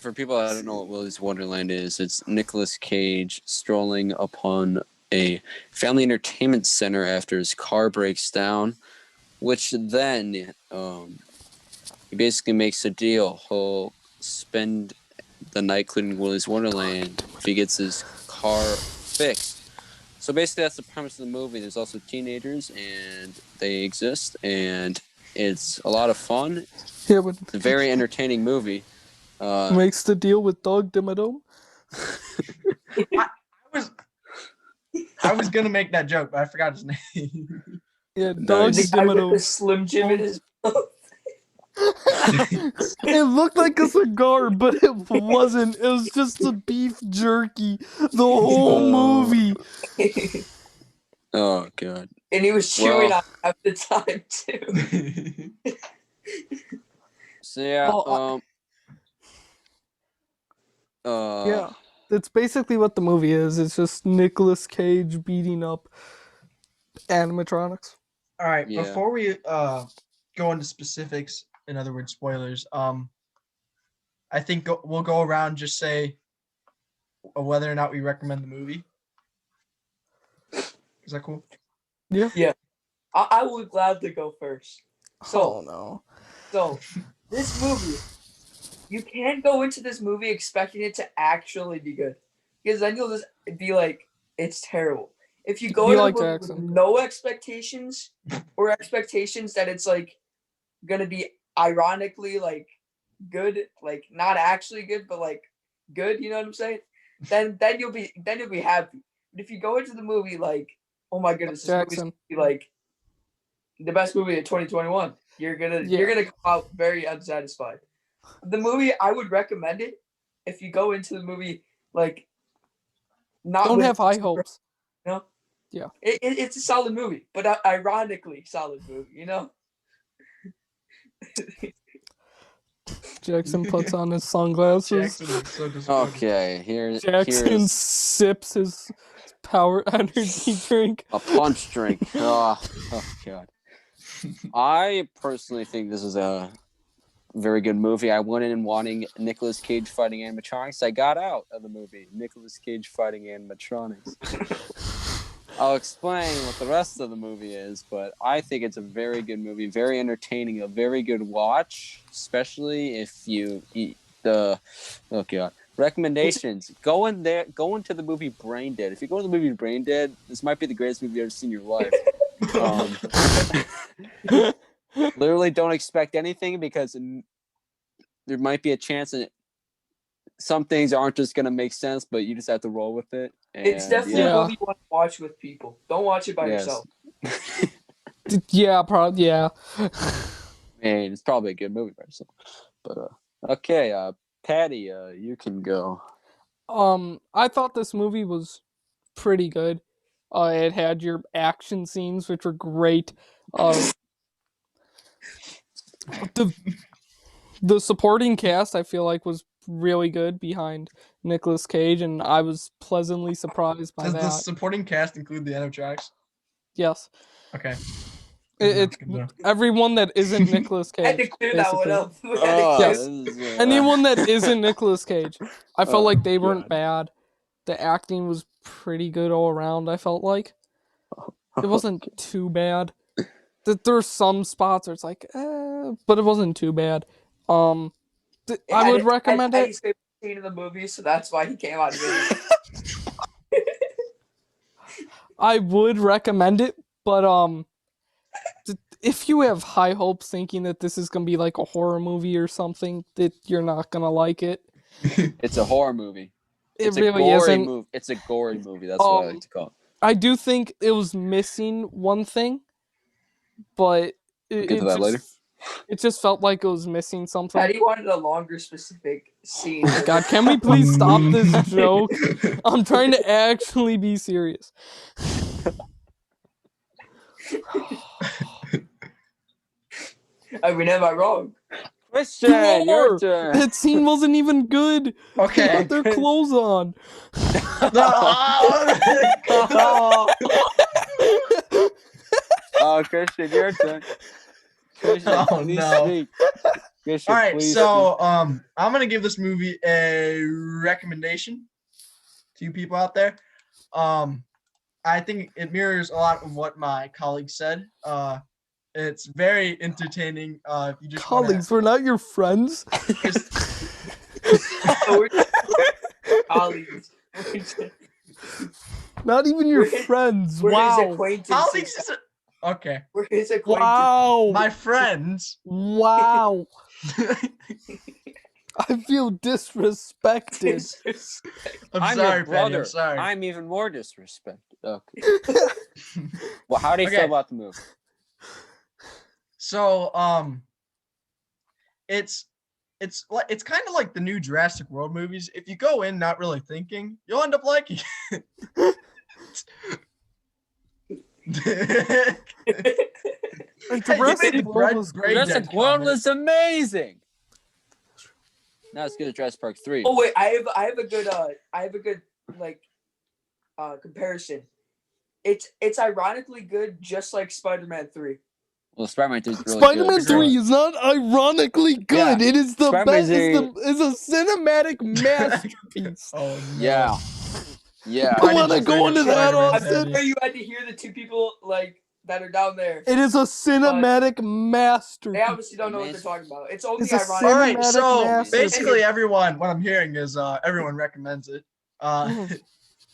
for people that don't know what Willy's Wonderland is, it's Nicolas Cage strolling upon a family entertainment center after his car breaks down, which then he basically makes a deal. He'll spend the night cleaning Willy's Wonderland if he gets his car fixed. So basically, that's the premise of the movie. There's also teenagers, and they exist, and it's a lot of fun. Yeah, but It's a very entertaining movie. Makes the deal with Doug Dimmadome. I was gonna make that joke, but I forgot his name. Yeah, Doug Nice. The guy with Dimmadome. the Slim Jim in his mouth. It looked like a cigar, but it wasn't. It was just a beef jerky the whole movie. Oh god! And he was chewing Well. on it half the time too. So yeah, Yeah, that's basically what the movie is. It's just Nicolas Cage beating up animatronics. All right, Yeah. before we go into specifics, in other words, spoilers, I think we'll go around just say whether or not we recommend the movie. Is that cool? Yeah. I would gladly go first. Oh no. So, this movie, you can't go into this movie expecting it to actually be good, because then you'll just be like, it's terrible. If you go You into like the movie Jackson. with no expectations, or expectations that it's like gonna be ironically like good, like not actually good, but like good, you know what I'm saying? Then you'll be happy. But if you go into the movie like, oh my goodness, this movie's Jackson. gonna be like the best movie of 2021, you're gonna come out very unsatisfied. The movie, I would recommend it if you go into the movie like not Don't with- have high hopes. You know? Yeah. It's a solid movie, but ironically solid movie, you know? Jackson puts on his sunglasses. Jackson is so disappointed. okay. Jackson Here's sips his power energy drink. a punch drink. Oh god. I personally think this is a very good movie. I went in wanting Nicolas Cage fighting animatronics. I got out of the movie Nicolas Cage fighting animatronics. I'll explain what the rest of the movie is, but I think it's a very good movie, very entertaining, a very good watch, especially if you eat the. Oh god. Recommendations: go into the movie Brain Dead. If you go to the movie Brain Dead, this might be the greatest movie you've ever seen in your life. Literally, don't expect anything because there might be a chance that some things aren't just gonna make sense, but you just have to roll with it. And, It's definitely Yeah. a movie you want to watch with people. Don't watch it by Yes. yourself. Yeah, probably. Yeah. Man, it's probably a good movie by yourself. But okay, Patty, you can go. I thought this movie was pretty good. It had your action scenes, which were great. The supporting cast, I feel like, was really good behind Nicolas Cage, and I was pleasantly surprised by Does the that. supporting cast include the animatronics? Yes, Okay. it's Good enough. everyone that isn't Nicolas I had to Cage. clear that one basically. up. Yes. This is, Anyone that isn't Nicolas Cage, I felt Oh, like they weren't God. bad. The acting was pretty good all around. I felt like it wasn't too bad. There's some spots where it's like, but it wasn't too bad. I would recommend it. His favorite scene in the movie, so that's why he came out of it. I would recommend it, but if you have high hopes thinking that this is gonna be like a horror movie or something, that you're not gonna like it. It's a horror movie. It It's really a gory isn't. movie. It's a gory movie. That's what I like to call it. I do think it was missing one thing, but We'll get to that later. It just felt like it was missing something. Patty wanted a longer, specific scene. God, can we please stop this joke? I'm trying to actually be serious. I mean, am I wrong? Christian, You your are. turn. That scene wasn't even good. They Okay. had their clothes on. Oh, Christian, your turn. Christian, Oh, please no. speak. Christian, All right, please so I'm gonna give this movie a recommendation to you people out there. I think it mirrors a lot of what my colleagues said. It's very entertaining. If you just wanna Colleagues, we're not your friends. just We're colleagues. Not even your We're his- friends. We're his Wow. acquaintances. colleagues is okay. We're his acquaintances. Wow. My friends. Wow. I feel disrespected. I'm your sorry, Patty. brother. I'm sorry. I'm even more disrespected. Okay. Well, how do you Okay. feel about the movie? So it's kind of like the new Jurassic World movies. If you go in not really thinking, you'll end up liking it. And Hey, you Jurassic made World Brad- was Brad- great. Jurassic dead World comment. was amazing. Not as good as Jurassic Park 3. Oh wait, I have a good like comparison. It's ironically good, just like Spider-Man 3. Well, Spider-Man 3 is really Spider-Man good. 3 is not ironically good. Yeah. It is the Spider-Man best. It's a cinematic masterpiece. Oh no. Yeah. Yeah. Why I did wanna you go bring into up that, Spider-Man, I'm Austin. Patty? sorry you had to hear the two people like that are down there. It is a cinematic They masterpiece. obviously don't know what they're talking about. It's only It's a ironic. All right, cinematic so masterpiece. basically everyone, what I'm hearing is everyone recommends it.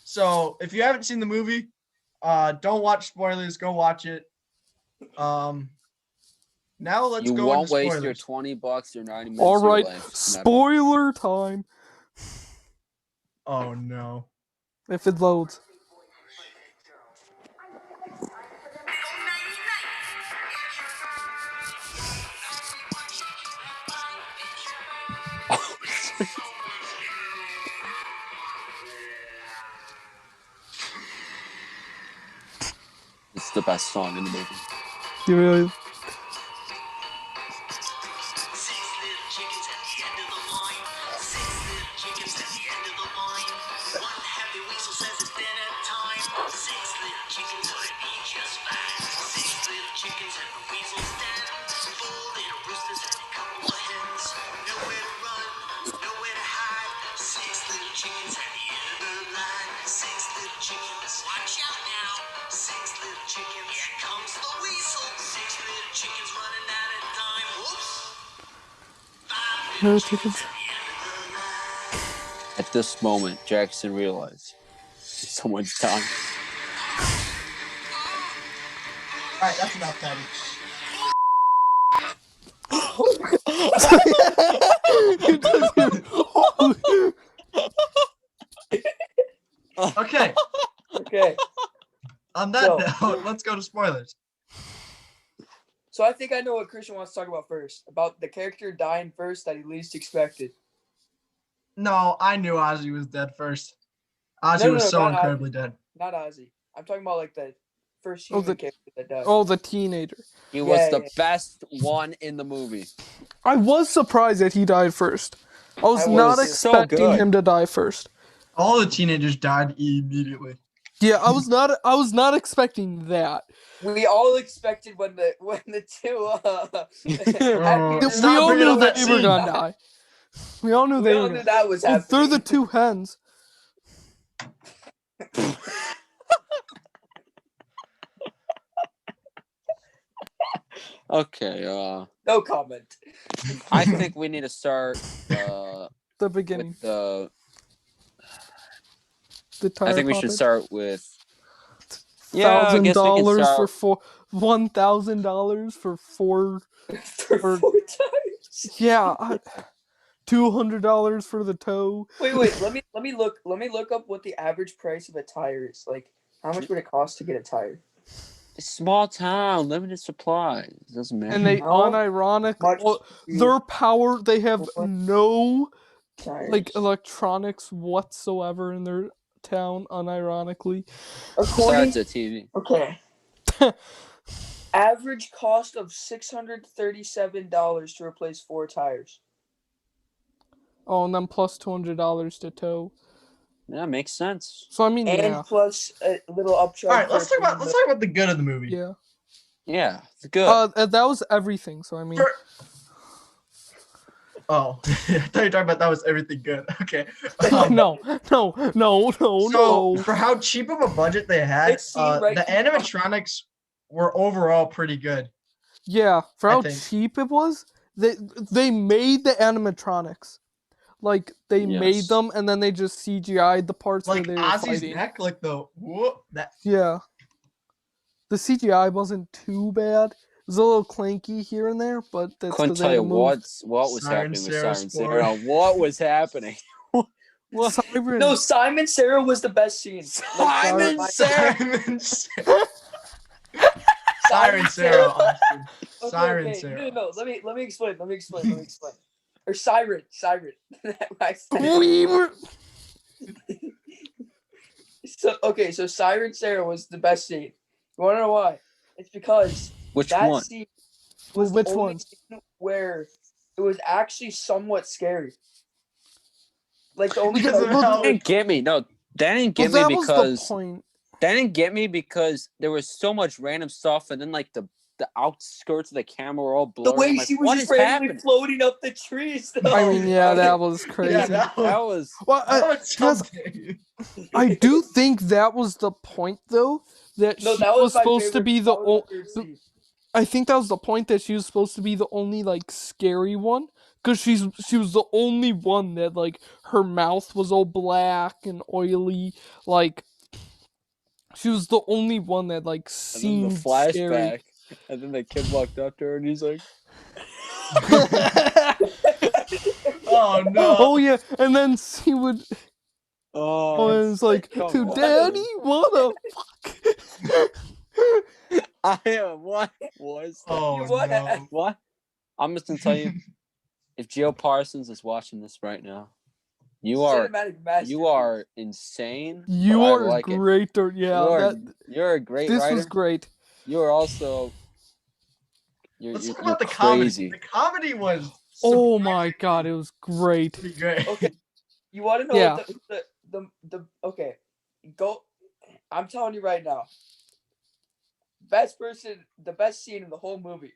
So if you haven't seen the movie, don't watch spoilers. Go watch it. Now let's You go won't into waste your spoilers. $20 or 90 minutes All of your right, life. spoiler time. Oh no. If it loads. It's the best song in the movie. You really? No chickens. At this moment, Jackson realized someone's dying. All right, that's enough, Patty. Okay. Okay. On that note, let's go to spoilers. So I think I know what Christian wants to talk about first. About the character dying first that he least expected. No, I knew Ozzy was dead first. Ozzy No, was so not incredibly Ozzy. dead. Not Ozzy. I'm talking about like the first Oh, human character that died. Oh, the teenager. He was Yeah, the yeah. best one in the movie. I was surprised that he died first. I was I not was so expecting good. him to die first. All the teenagers died immediately. Yeah, I was not expecting that. We all expected when the two happy Stop We all bringing knew up that they were scene. gonna die. We all knew we they all were knew gonna. that was Oh, happening. they're the two hens. Okay, No comment. I think we need to start The beginning. with the. The tire I think we should poppage. start with. Yeah, I guess we can $1,000 start. $1,000 for four. For 4 times. Yeah, $200 for the toe. Wait. Let me look up what the average price of a tire is. Like, how much would it cost to get a tire? Small town, limited supplies. Doesn't matter. And they How unironic. much Well, do you- their power. They have for no tires? like electronics whatsoever in their town. Unironically. According Besides the TV. Okay. Average cost of $637 to replace 4 tires. Oh, and then plus $200 to tow. Yeah, makes sense. So I mean, And yeah, plus a little upcharge. All right, let's talk about the good of the movie. yeah. Yeah, it's good. That was everything. So I mean, Oh, I thought you were talking about that was everything good. Okay. no. So for how cheap of a budget they had, It's seen right the here. animatronics were overall pretty good. Yeah, for I how think. cheap it was, they made the animatronics. Like they made Yes. them and then they just CGI'd the parts Like where they were Ozzy's fighting. neck, like the whoop that. Yeah. The CGI wasn't too bad. It was a little clanky here and there, but that's Couldn't because they tell had you to move. what was Siren happening with Sarah Siren Spore. Sarah. What was happening? What? Siren. No, Simon Sarah was the best scene. Simon Like, Sarah. Siren Sarah, Austin. Okay, Siren okay. Sarah. No. Let me explain. Or Siren. I said- so Siren Sarah was the best scene. You wanna know why? It's because Which that one? scene was Which the only one? scene where it was actually somewhat scary. Like the only Because of That how didn't get me. No, that didn't get Well, me that was the because point. that didn't get me because there was so much random stuff, and then like the outskirts of the camera were all the blurry. way I'm like, she was what just is randomly happening? floating up the trees. Though. I mean, yeah, no. that was crazy. Yeah, That was Well, that was yes, something. I do think that was the point, though. That No, she that was my supposed to favorite- be the that was my favorite scene. I think that was the point, that she was supposed to be the only like scary one, because she was the only one that like her mouth was all black and oily, like she was the only one that like and then the seemed scary. flashback, and then the kid walked up to her, and he's like, Oh no. Oh yeah, and then she would. "Oh, and it's like, come to on." daddy, what the fuck? I am. What was that? Oh What? no. What? I'm just gonna tell you, if Gio Parsons is watching this right now, you are Cinematic masterpiece. insane. You but I are like it. great, yeah. You're a great This writer. was great. You are also. Let's talk You're about the crazy. comedy. The comedy was Oh my god, it was great. pretty great. Okay. You want to know Yeah. what the okay? Go. I'm telling you right now. The best scene in the whole movie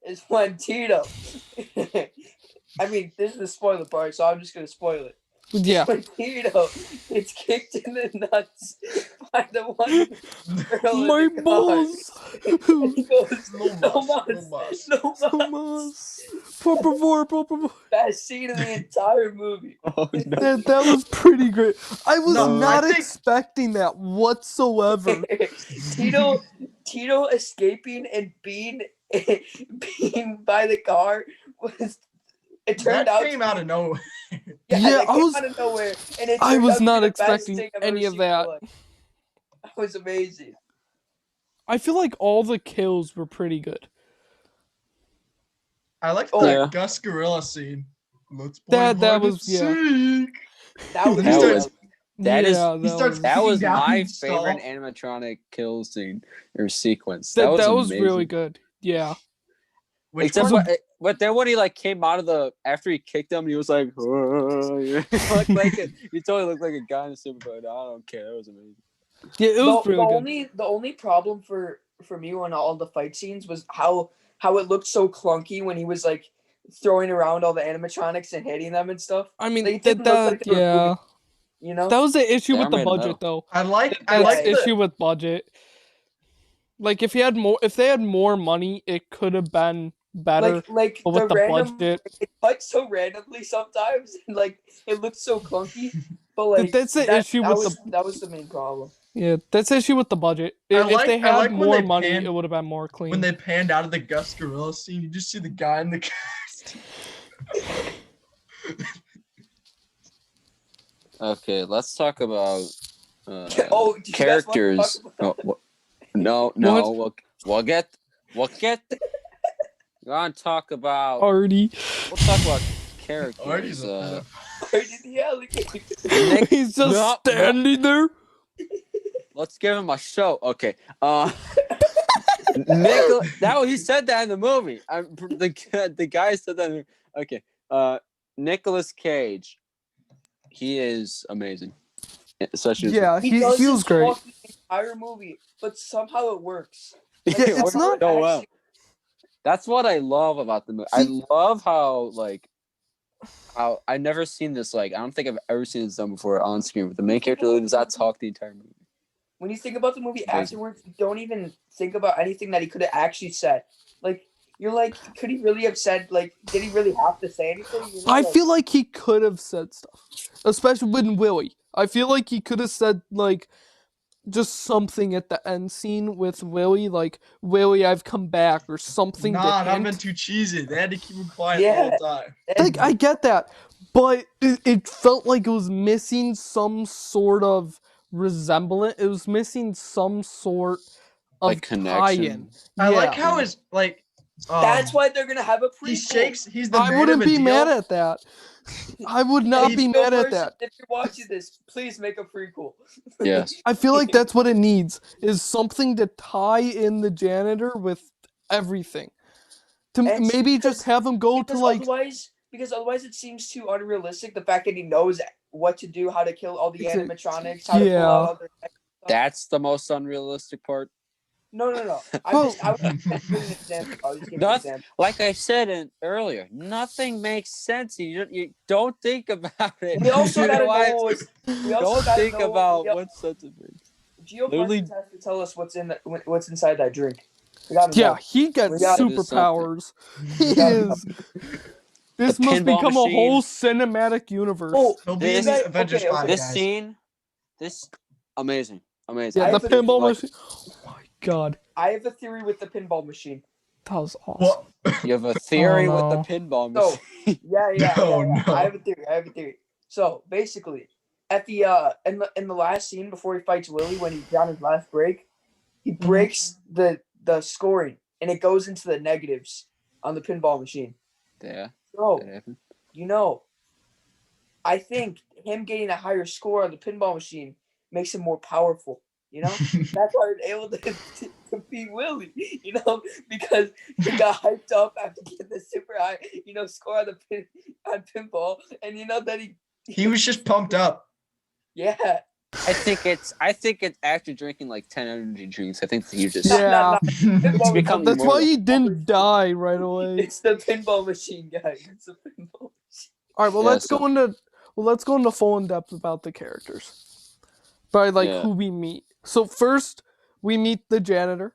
is when Tito. I mean, this is the spoiler part, so I'm just gonna spoil it. Yeah. When Tito gets kicked in the nuts by the one girl My in the car. balls. And he goes, No no mas, mas, no no So mas. much. Por favor. Best scene in the entire movie. Oh no! That was pretty great. I was No, not I think- expecting that whatsoever. Tito escaping and being by the car was. It turned That out came to out be- of nowhere. Yeah, that I came was- out of nowhere, and it I turned was out to be not the best expecting thing I've ever any of seen in my that. life. That was amazing. I feel like all the kills were pretty good. I like Oh, the yeah. Gus Gorilla scene. Let's play That hide and was- yeah. seek. That was. That That was- That is- yeah, He starts was, That kicking was down my and stuff. favorite animatronic kill scene or sequence. that was was amazing. really good. Yeah. Which Except one? but then when he like came out of the after he kicked him, he was like, he totally looked like a guy in a superboat. I don't care. That was amazing. Yeah, it was really good. The only problem for me on all the fight scenes was how it looked so clunky when he was like throwing around all the animatronics and hitting them and stuff. I mean, Like, it didn't look like they were yeah. moving, you know. That was the issue They with are the made of budget, metal. though. I like That's the the issue with budget. Like, if they had more money, it could have been better. like But with the random, budget, it cuts so randomly sometimes, and like it looks so clunky. But like that's the issue with that was the main problem. yeah, that's the issue with the budget. I If they like had when more they money, pan- it would have been more clean. when they panned out of the Gus Gorilla scene, you just see the guy in the Okay, let's talk about Oh, do you guys want to characters. talk about- No, we'll get. We're gonna talk about. Artie. We'll talk about Artie's characters. a Where did the alligator? Nick, He's just no. standing there. let's give him a show. Okay. He said that in the movie. The guy said that. Okay. Nicolas Cage. He is amazing. Especially Yeah, he doesn't was great. talk the entire movie, but somehow it works. Yeah, it's not. so well. That's what I love about the movie. I love how I never seen this. Like, I don't think I've ever seen this done before on screen. But the main character literally does not talk the entire movie. When you think about the movie Amazing. afterwards, you don't even think about anything that he could have actually said. Like, you're like, could he really have said, like, did he really have to say anything? You know, I feel like he could have said stuff, especially with Willy. I feel like he could have said like just something at the end scene with Willy, like Willy, I've come back, or something. Nah, to not hint. been too cheesy. They had to keep him quiet the whole time. Like, I get that, but it felt like it was missing some sort of resemblance. It was missing some sort of Like connection. tie-in. I like Yeah. how his like. that's why they're gonna have a prequel. He shakes. He's the I man wouldn't of a be deal. mad at that. I would not be mad at that. If you're watching this, please make a prequel. Yes. I feel like that's what it needs, is something to tie in the janitor with everything. To And maybe because- just have him go to like. Because otherwise it seems too unrealistic. The fact that he knows what to do, how to kill all the animatronics, how to pull out all their. That's the most unrealistic part. No. I was just giving an example. I was just giving an example. Like I said earlier, nothing makes sense. You don't think about it. We also You gotta know know. what? We also Don't gotta think know, about what sense it makes. Gio Literally- Parsons has to tell us what's inside that drink. We gotta Yeah, know. he got We gotta do superpowers. He gotta know. is. This The must pinball become a whole machine. cinematic universe. Oh, He'll be in This- the Avengers okay, 5, This guys. scene, amazing. Yeah, I the have a- pinball like- machine. Oh my god, I have a theory with the pinball machine. that was awesome. What? You have a theory Oh, with no. the pinball So machine. yeah. No. I have a theory. So basically, at the in the last scene before he fights Willy, when he's on his last break, he breaks the scoring and it goes into the negatives on the pinball machine. Yeah, So that happened. I think him getting a higher score on the pinball machine makes him more powerful. That's why they're able to beat Willy. Because he got hyped up after getting the super high, score on pinball, and that He was just pumped up. yeah. I think it's after drinking like 10 energy drinks. I think he just Yeah. it's become That's why immortal. he didn't die right away. It's the pinball machine, guys. It's the pinball machine. All right, well Yeah, let's go into full in depth about the characters. By Yeah. who we meet. So first we meet the janitor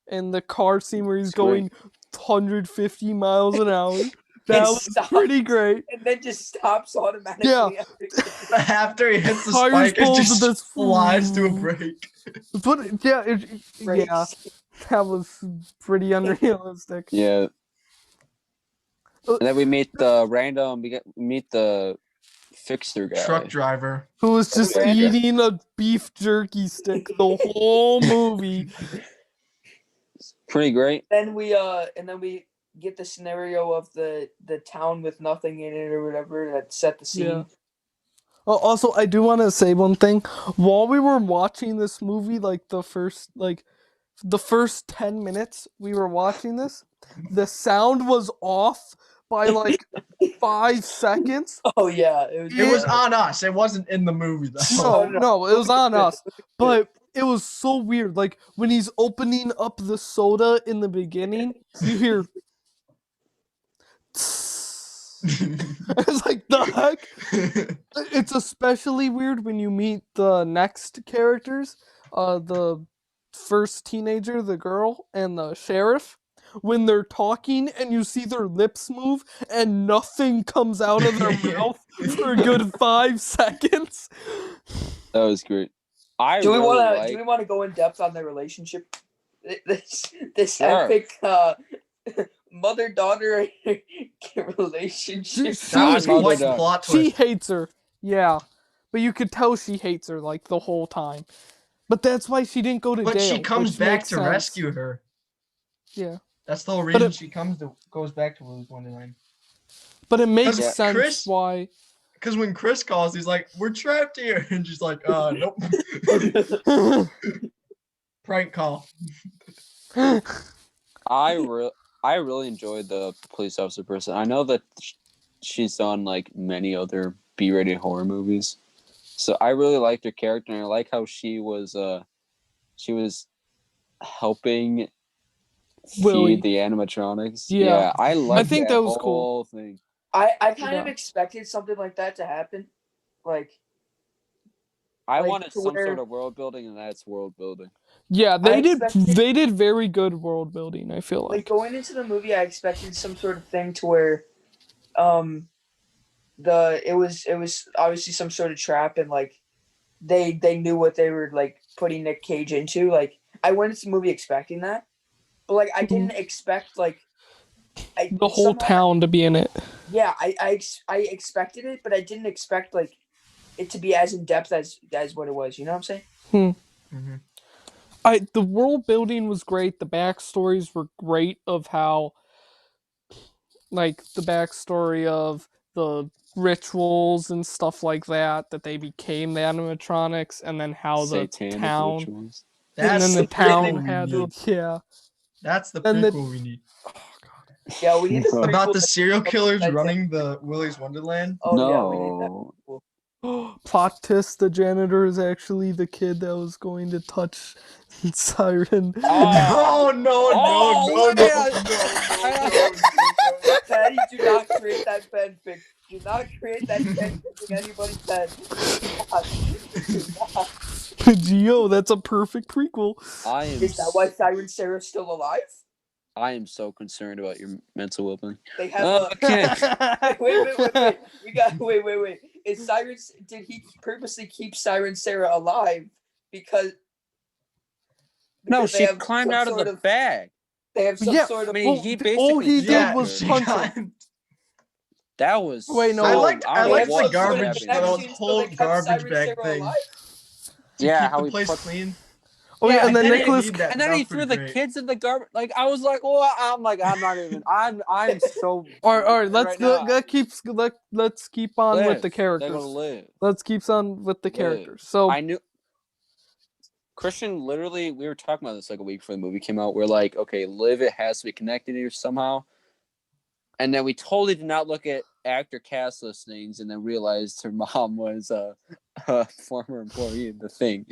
in the car scene where he's It's great. going 150 miles an hour. That was stops. pretty great. And then just stops automatically. Yeah. After he hits the Tires spike, it pulls just this- flies to a break. But yeah, yeah, that was pretty unrealistic. Yeah. And then we meet we meet the fixer guy. Truck driver. Who was just Yeah. eating a beef jerky stick the whole movie. Pretty great. Then we get the scenario of the town with nothing in it or whatever that set the scene. Yeah. Oh, also, I do want to say one thing. While we were watching this movie, the first 10 minutes we were watching this, the sound was off by 5 seconds. Oh yeah, It was on us. It wasn't in the movie though. No, it was on us. But it was so weird. Like when he's opening up the soda in the beginning, you hear. It's like, the heck? It's especially weird when you meet the next characters, the first teenager, the girl, and the sheriff, when they're talking and you see their lips move and nothing comes out of their mouth for a good 5 seconds. That was great. Do we really want to go in depth on their relationship? This Sure. epic mother-daughter relationship. That was Mother quite the dog. plot She twist. hates her. Yeah. But you could tell she hates her the whole time. But that's why she didn't go to But jail. she comes which back makes to sense. rescue her. Yeah. That's the whole But reason it- she goes back to Willy's Wonderland. But it makes Yeah. sense Chris- why. Because when Chris calls, he's like, "We're trapped here," and she's like, "Nope." Prank call. I really enjoyed the police officer person. I know that she's done many other B-rated horror movies, so I really liked her character, and I like how she was helping Willy. feed the animatronics. Yeah. I like think that was cool. whole thing. I kind of Yeah. expected something like that to happen. Like I Like, wanted to some where- sort of world building, and that's world building. Yeah, I expected- they did very good world building, I feel like like. going into the movie, I expected some sort of thing to where, it was obviously some sort of trap, and like they knew what they were like putting Nick Cage into. Like I went into the movie expecting that, but like I didn't expect like The whole town to be in it. Yeah, I expected it, but I didn't expect like it to be as in depth as what it was. You know what I'm saying? Mm-hmm. The world building was great. The backstories were great of how, like, the backstory of the rituals and stuff like that they became the animatronics, and then how Satanic the town, rituals. and then the town had That's the And the- prequel we need. Yeah, we need No. About prequel the that- serial killers that's it. running the Willy's Wonderland. Oh yeah, we need that. No. plot twist: the janitor is actually the kid that was going to touch Siren. Oh, no, Oh, no, yeah. Patty, do not create that fanfic. Do not create that fanfic in anybody's head. Do not. Geo, that's a perfect prequel. Is that why Siren Sarah's still alive? I am so concerned about your mental well-being. They have Okay. wait. We got wait. Is Siren? Did he purposely keep Siren Sarah alive because No, they she have climbed some out of sort the bag. They have some Yeah, sort of. I mean, he basically all he killed did was her. punch her. That was Wait, no. so, I liked don't know the what garbage, happened. the whole garbage bag thing. To Yeah, keep how the he place put- clean. Oh yeah, and then I didn't Nicholas. need that, And then that he was threw pretty the great. kids in the garbage. Like I was like, well, I'm not even. I'm so. All right. Let's keep on with Live. the They're gonna characters. live. Let's keep on with the Live. characters. So I knew. Christian, literally, we were talking about this like a week before the movie came out. We're like, okay, Liv, it has to be connected here somehow. And then we totally did not look at actor cast listings, and then realized her mom was a former employee of the Thing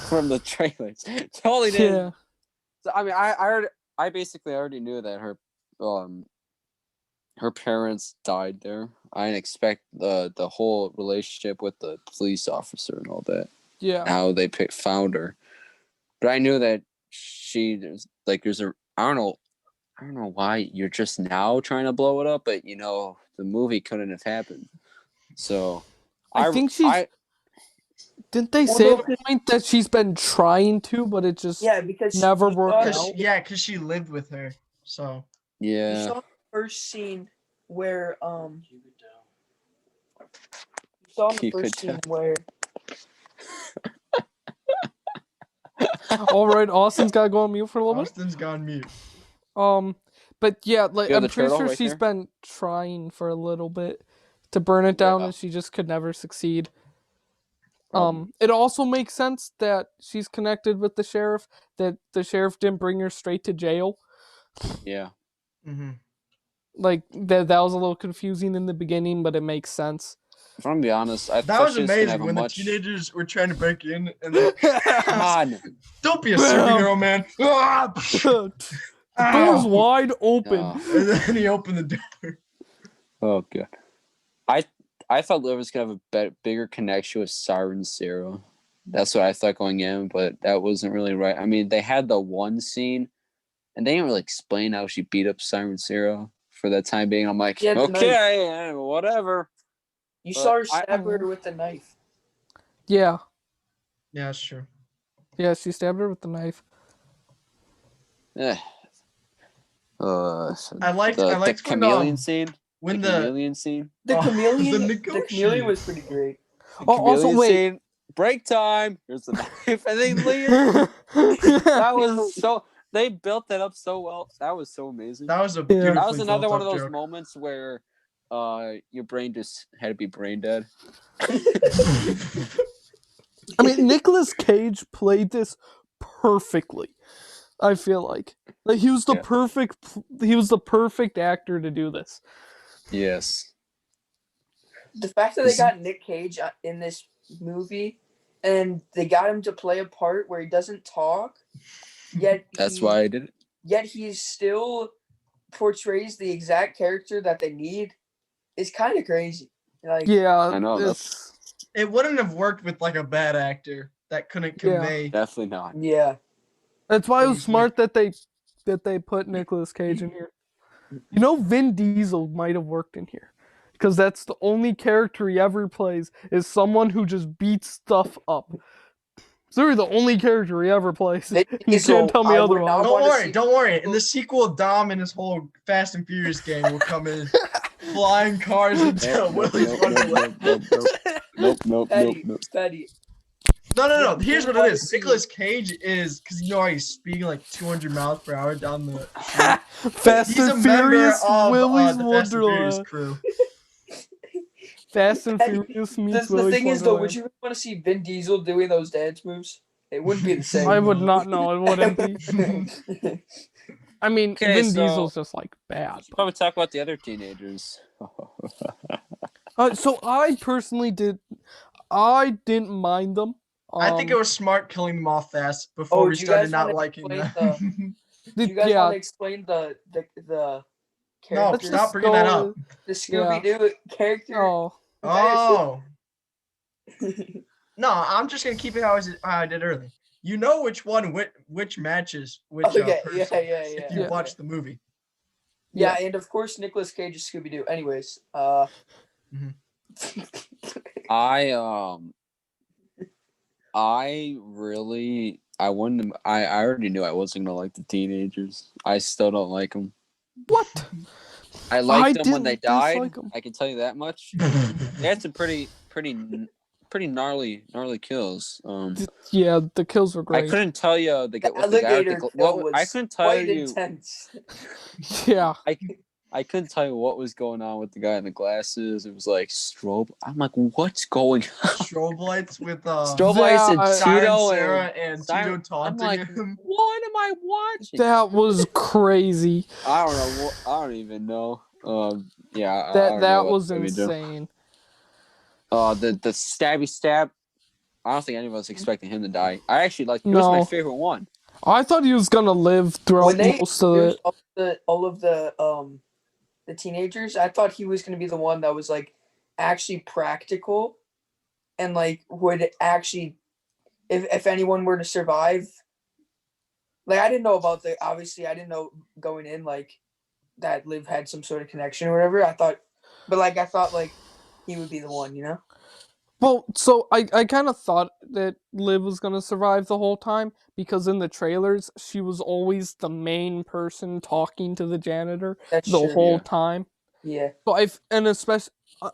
from the trailers. Totally didn't. yeah, So, I mean, I basically already knew that her parents died there. I didn't expect the whole relationship with the police officer and all that. yeah. How they found her, but I knew that there's a I don't know why you're just now trying to blow it up, but the movie couldn't have happened. So I think she's. Didn't they say at a point that she's been trying to, but it just because never worked Cause out? because she lived with her. So You yeah. saw the first scene where You saw in the You could first scene where All right, Austin's got to go on mute for a little Austin's gone mute. bit. But yeah, like You have I'm the pretty turtle sure right she's there? been trying for a little bit to burn it down, Yeah. and she just could never succeed. Probably. It also makes sense that she's connected with the sheriff. That the sheriff didn't bring her straight to jail. Yeah. Mm-hmm. Like that was a little confusing in the beginning, but it makes sense. If I'm gonna be honest, I That thought was she was gonna have amazing a when much. the teenagers were trying to break in and then Come on. don't be a superhero, man. Ah! The door's wide open. Oh. And then he opened the door. Oh god. I thought Liv was gonna have a bigger connection with Siren Sarah. That's what I thought going in, but that wasn't really right. I mean, they had the one scene, and they didn't really explain how she beat up Siren Sarah for that time being. I'm like, Yeah, the okay, whatever. you But saw her I- stab her with the knife. Yeah, Yeah, that's true. yeah, she stabbed her with the knife. Eh. I liked the when, chameleon scene. when the chameleon scene. The Oh, chameleon, the the chameleon was pretty great. The Oh, also, chameleon wait. scene. Break time. Here's the knife, and they leave. That was so. They built that up so well. That was so amazing. that was a Yeah. beautifully That was another one of built-up those joke. moments where your brain just had to be brain dead. I mean, Nicolas Cage played this perfectly. I feel like he was the perfect actor to do this. Yes. The fact that they got Nick Cage in this movie, and they got him to play a part where he doesn't talk, Yet That's why I did it. Yet he still portrays the exact character that they need. It's kind of crazy. Like, Yeah, I know, it's It wouldn't have worked with like a bad actor that couldn't convey. Definitely not. yeah. that's why it was Easily. smart that they put Nicolas Cage in here. You know, Vin Diesel might have worked in here because that's the only character he ever plays is someone who just beats stuff up. It's literally the only character he ever plays. Vin You Diesel, can't tell me I would otherwise. not- Don't wanna worry, see- don't worry. In the sequel, Dom and his whole Fast and Furious gang will come in, flying cars into Nope, Willy's nope, Wonderland. nope. Petty. No. Here's what it wanna is. see- Nicolas Cage is because you know how he's speeding like 200 miles per hour down the street. Fast He's a and member Furious, of Willy's the Fast and Furious Wonderland. crew. Fast and Petty. Furious meets The Willy's thing is, though, would Wonderland. you really want to see Vin Diesel doing those dance moves? It wouldn't be the same. I would not know. It wouldn't be. I mean, Okay, Vin so- Diesel's just like bad. Should probably talk about the other teenagers. So I personally I didn't mind them. I think it was smart killing them off fast Oh, before we do you started guys not wanna liking explain them. Do you guys yeah. want to explain the No, character, stop bringing that up. the Scooby Doo character? Oh, Oh. No, I'm just gonna keep it how I did earlier. You know which one, which matches, which Okay, person, yeah. if you Yeah. watch the movie. Yeah, and of course Nicolas Cage is Scooby Doo. Anyways, I already knew I wasn't gonna like the teenagers. I still don't like them. what? I liked them when they didn't died. dislike 'em. I can tell you that much. They had some pretty gnarly kills. Yeah, the kills were I great. couldn't tell you the what the guy with alligator the kill what was I couldn't tell quite you. intense. Yeah, I couldn't tell you what was going on with the guy in the glasses. It was like strobe. I'm like, what's going on? Strobe lights with Strobe lights and Siren Tito Sarah and and Siren- Tito I'm taunting like, him. what am I watching? that was crazy. I don't know. I don't even know. Yeah. I don't know That what was we do. insane. The stabby stab. I don't think any of us expecting him to die. I actually like. It was my No. favorite one. I thought he was gonna live throughout When they most of introduced it. all of the teenagers, I thought he was going to be the one that was like actually practical and like would actually, if anyone were to survive, like I didn't know about obviously I didn't know going in like that Liv had some sort of connection or whatever. I thought like he would be the one, you know? Well, so I kind of thought that Liv was gonna survive the whole time because in the trailers she was always the main person talking to the janitor That's the true. whole yeah. time. Yeah. So especially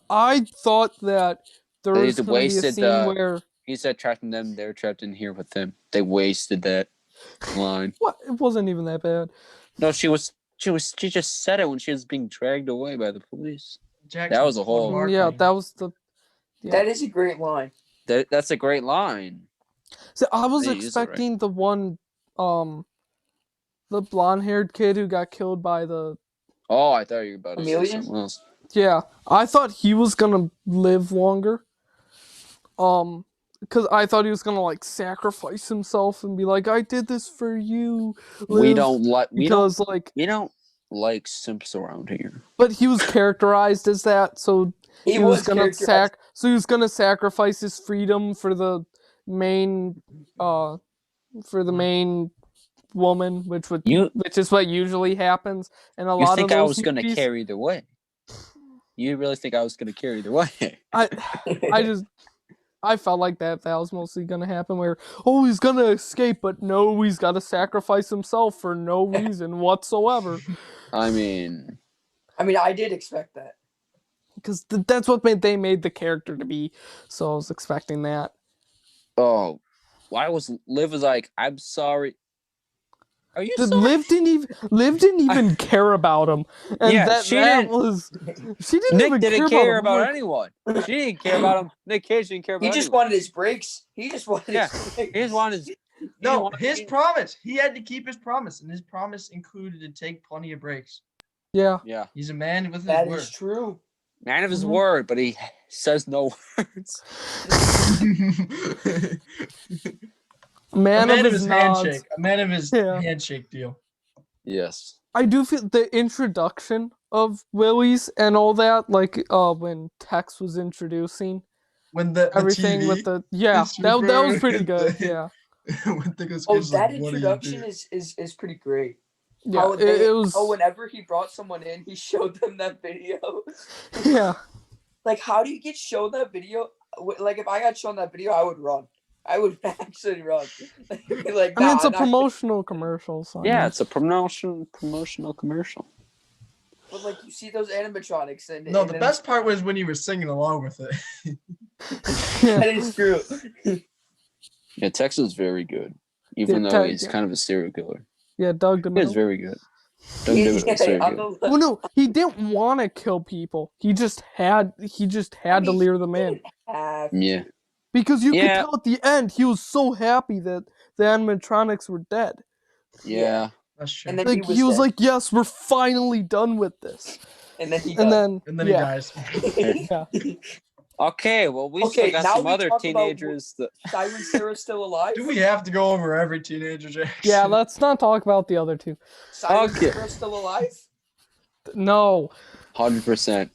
I thought that there They was gonna be a wasted scene the- where He said trapping them. They're trapped in here with him. They wasted that line. what it wasn't even that bad. No, she just said it when she was being dragged away by the police. Jackson, That was a whole- Mark Yeah, me. that was the. Yeah. That is a great line. That's a great line. So I was They use it right. expecting the one, the blonde-haired kid who got killed by the. Oh, I thought you were about to say Chameleon? something else. Yeah, I thought he was gonna live longer. Because I thought he was gonna like sacrifice himself and be like, "I did this for you." We Liv," don't like because like, we don't like simps around here. but he was characterized as that, so He was was gonna characterized- so he was gonna sacrifice his freedom for the main woman, which is what usually happens in a You lot think of I those was gonna movies. carry either way? You really think I was gonna carry either way? I felt like that was mostly gonna happen where, oh, he's gonna escape, but no, he's gotta sacrifice himself for no reason whatsoever. I mean, I did expect that. Because that's what they made the character to be, so I was expecting that. oh, why was Liv was like, I'm sorry. Are you sorry? Liv didn't even care about him, and Yeah, she didn't- she didn't Nick even didn't care care about about him. anyone. She didn't care about him. Nick Cage didn't care about He just anyone. wanted his breaks. He just wanted Yeah, his breaks. He just wanted his. No, his promise. He had to keep his promise, and his promise included to take plenty of breaks. Yeah, Yeah, He's a man with his That word. is true. man of his Mhm. word, but he says no words. A man of his nods. handshake. A man of his Yeah. handshake deal. Yes. I do feel the introduction of Willy's and all that, like when Tex was introducing When the everything TV with the that was pretty good. Yeah, when Nicolas Oh, Cage is like, that what are you introduction doing? is pretty great. yeah. How It was whenever he brought someone in, he showed them that video. yeah. Like, how do you get shown that video? Like, if I got shown that video, I would run. I would actually run. Like, I mean, nah, it's a I'm not- promotional commercial, so I Yeah, mean, it's a promotional commercial. But like, you see those animatronics, and No, and the then- best part was when he was singing along with it. yeah. That is true. Yeah, Tex is very good, even Yeah, though Tex, he's yeah. kind of a serial killer. Yeah, Doug He is DeMille. very good. Doug DeMille is very on good. the Well, no, he didn't want to kill people. He just had to lure them in half. Yeah. because you could Yeah. tell at the end he was so happy that the animatronics were dead. Yeah. That's true. And then Like he was dead. like, "Yes, we're finally done with this." And then he And died. then he yeah, dies. yeah. Okay, well, we Okay, still got now some we other talk about teenagers that. Siren Sarah's still alive. Do we have to go over every teenager, Jackson? Yeah, let's not talk about the other two. Siren Okay. Sarah's still alive. No. 100%.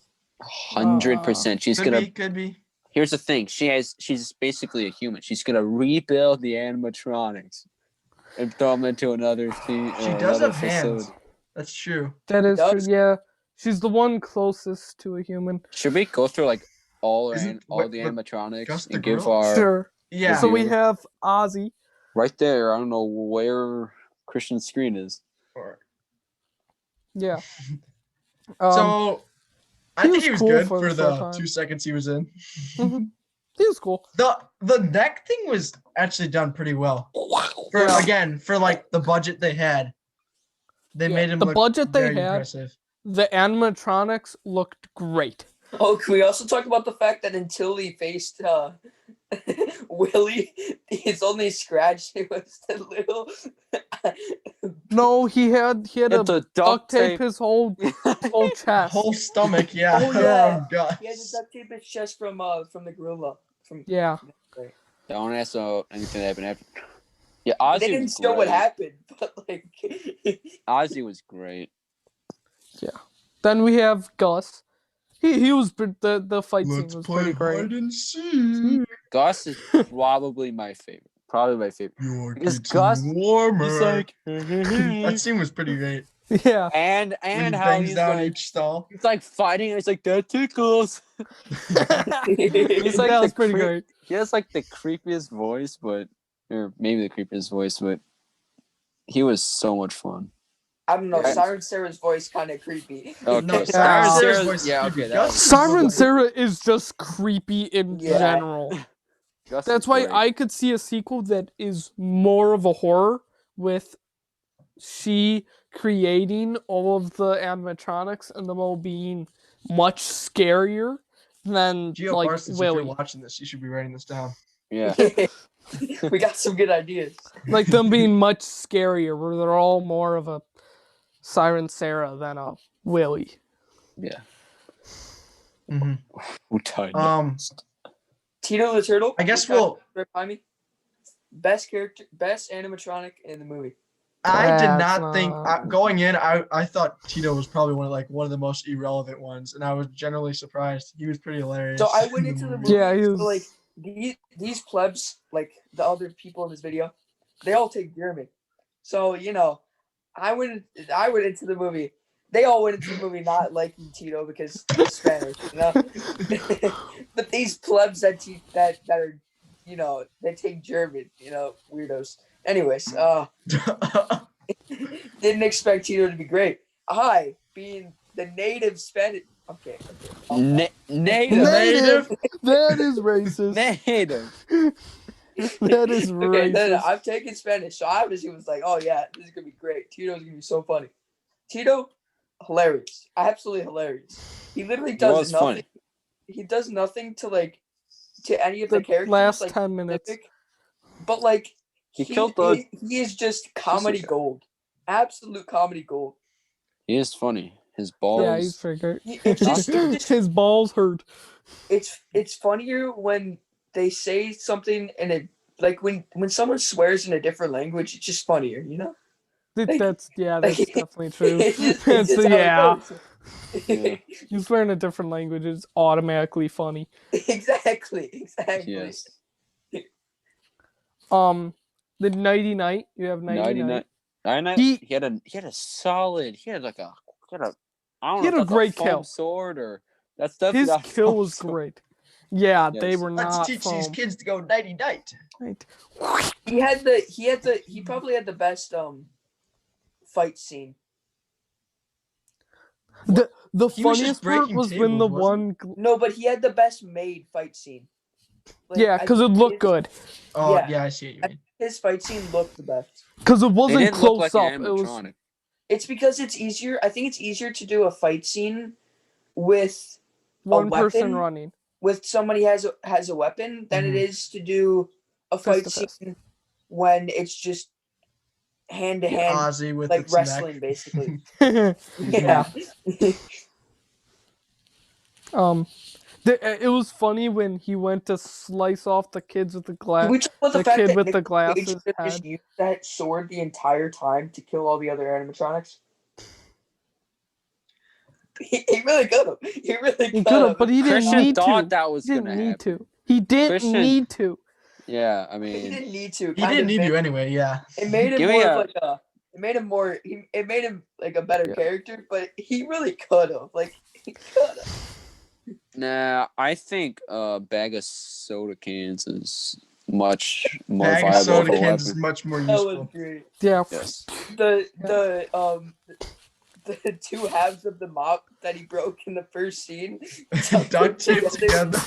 100%. She's gonna. Could be. Here's the thing. She's basically a human. She's gonna rebuild the animatronics and throw them into another thing. She does have hands. That's true. That is true. does. Yeah. She's the one closest to a human. Should we go through like all Isn't- the but animatronics just the and give girl? our Sure. Yeah. So we Review. have Ozzy. right there? I don't know where Christian's screen is. Yeah. So I he think was he was cool good for for a the short time. 2 seconds he was in. he was cool. The neck thing was actually done pretty well. For Yeah. again, for like the budget they had. They Yeah, made him the look budget they very had- impressive. The animatronics looked great. Oh, can we also talk about the fact that until he faced Willy, his only scratch was the little. No, he had It's to a duct tape his whole chest. Whole stomach, yeah. Oh, yeah. Oh, God. He had to duct tape his chest from the gorilla. Yeah. Don't ask anything that happened after. Yeah, They Ozzy didn't was show what great. happened, but like. Ozzy was great. Then we have Gus. He was the fight Let's scene was play pretty great. hide and seek. Gus is probably my favorite. Probably my favorite. You're Because getting Gus- warmer. He's like, That scene was pretty great. Yeah. and When he how bangs he's down like, each stall. he's like fighting. And he's like, that tickles. He's like that was the pretty creep- great. He has like the creepiest voice, or maybe the creepiest voice, but he was so much fun. I don't know. Right. Siren Sarah's voice kind of creepy. Okay, No, Siren Sarah's Sarah's- voice is yeah, creepy. okay, that Gus was- is Siren like- Sarah is just creepy in Yeah. general. Gus That's is why great. I could see a sequel that is more of a horror with she creating all of the animatronics and them all being much scarier than Geo like Parsons, if you're Willy. watching this, you should be writing this down. Yeah. We got some good ideas. Like them being much scarier, where they're all more of a Siren Sarah than a Willy. Yeah. Mhm. Who tied Tito the Turtle. I guess this guy we'll. right behind me. Best character, best animatronic in the movie. I did That's not think not- going in. I thought Tito was probably one of the most irrelevant ones, and I was generally surprised. He was pretty hilarious. So I went into the movie. Yeah, he so, was- like these plebs, like the other people in this video, they all take German. So I went into the movie. They all went into the movie not liking Tito because he's Spanish, But these plebs that are, they take German, weirdos. Anyways, didn't expect Tito to be great. I, being the native Spanish. Okay. Native. Native. That is racist. Native. That is Okay, racist. no, I'm taking Spanish, so I obviously was like, "Oh yeah, this is gonna be great. Tito's gonna be so funny." Tito, hilarious, absolutely hilarious. He literally does was nothing. funny. He does nothing to any of The the characters. last like, 10 minutes. specific, but like He killed the- He is just comedy gold, absolute comedy gold. He is funny. His balls. Yeah, he's pretty great. It's just His balls hurt. it's funnier when they say something and like when someone swears in a different language, it's just funnier, you know? That's definitely true. It's just It's- how it yeah. goes. Yeah. You swear in a different language, it's automatically funny. Exactly. Yes. The Nighty Night. You have Nighty Night. He had a solid. He had a. I don't He know. had a If that's great foam kill. sword or that's definitely His not a kill foam was sword. great. Yeah, they Yes. were Let's not teach foam. these kids to go nighty night. Right. He probably had the best fight scene. The He was funniest just part breaking was when the tables, wasn't one. No, but he had the best made fight scene. Like, Yeah, I because it think looked good. Oh Yeah. yeah, I see what you mean. his fight scene looked the best. Because it They wasn't didn't look close like up. an It was. animatronic. It's because it's easier. I think it's easier to do a fight scene with One a person weapon, running. with somebody has a weapon than it Mhm. is to do a Fist fight to scene fist. when it's just hand to hand, Ozzy with like its wrestling, neck. basically. Yeah. Yeah. It was funny when he went to slice off the kids with the Can glass. we talk about the The fact kid that with the Nicolas Cage glasses could have just had. used that sword the entire time to kill all the other animatronics? He really could have. He really He could could have, have. but he didn't Christian need thought to. that was He didn't gonna need happen. to. He didn't Christian- need to. Yeah, I He mean, didn't need to. He kind didn't of need made- to anyway. Yeah. It made him Give me more a- of like a. It made him like a better Yeah. character, but he really could have. Like he could have. nah. I think a bag of soda cans is much more Bag of viable soda for a cans is weapon. much more That was useful. great. Yeah. Yes. The two halves of the mop that he broke in the first scene. Duct taped together.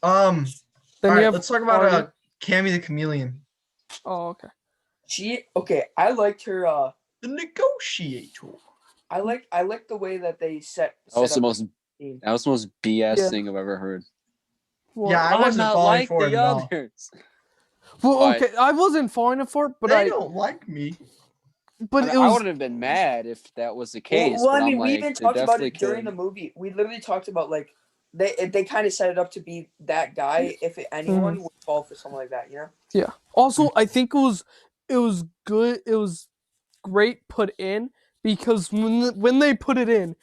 All Then you right, have let's talk about Artie. Cammy the Chameleon, Oh, okay. I liked her. the negotiator. I like the way that they set. That was set the up most. scene. That was the most BS Yeah. thing I've ever heard. Well, Yeah, I I'm wasn't not falling like for it the at all. others. well, but- okay. I wasn't falling for it, but They I. don't like me. But I it was. wouldn't have been mad if that was the case. Well, but I mean, I'm we like, even they're talked about definitely it during the killing- movie. We literally talked about like they kind of set it up to be that guy if anyone would fall for something like that, you know? Yeah. Also, I think it was good. It was great put in because when they put it in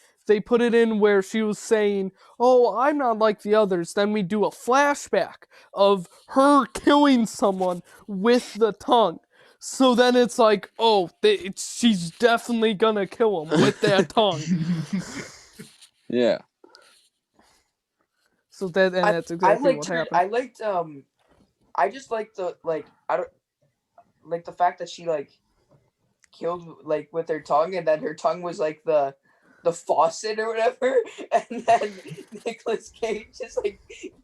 where she was saying, "Oh, I'm not like the others." Then we do a flashback of her killing someone with the tongue. So then it's like, oh, she's definitely gonna kill him with that tongue. Yeah. So that's I exactly liked what her. happened. I liked I just liked the I don't like the fact that she like killed like with her tongue, and then her tongue was like the faucet or whatever, and then Nicolas Cage just like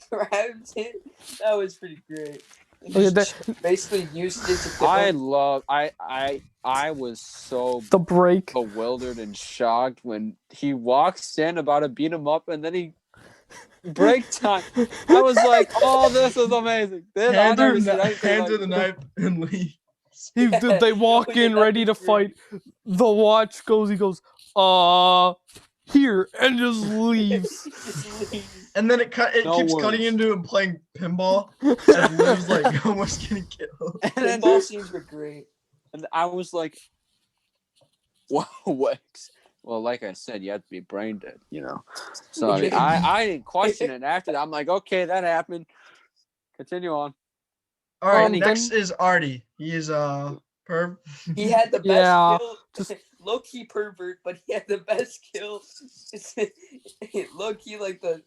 grabs it. That was pretty great. And Okay, just basically used it to kill him. I was so The break. bewildered and shocked when he walks in about to beat him up and then he break time. I was like, oh, this is amazing. This, I've Hand her never seen anything hand like her the this. knife and leave. Yeah. They walk Oh, yeah, in that ready to was great. fight. The watch goes. He goes, here, and just leaves. Just leave. And then it No keeps words. cutting into him playing pinball as Liv's like almost getting killed. And then Pinball scenes were great. and I was like, wow, what? Well, like I said, you have to be brain dead, you know. So I mean, I didn't question it after that. I'm like, okay, that happened. Continue on. All right, Then- next is Artie. He is perv. He had the best Yeah, kill. just- Low key pervert, but he had the best kill. Low key like the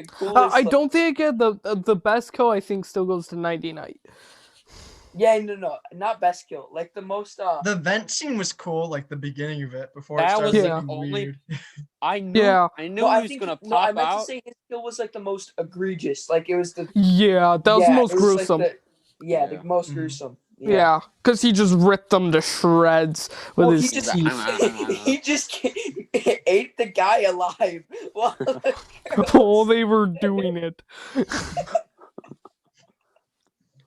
coolest. I don't think I get the best kill. I think still goes to 90 Night. Yeah, no, not best kill. Like the most. The vent scene was cool, like the beginning of it before That it started was the looking only- weird. I knew. Yeah. I knew No, he I was think gonna no, I pop meant to out. say his kill was like the most egregious. Like it was the Yeah, that was the most it was, like, gruesome. Yeah. the most Mhm. gruesome. Yeah, because he just ripped them to shreds with Well, his he just teeth. he just ate the guy alive while the While they were doing it.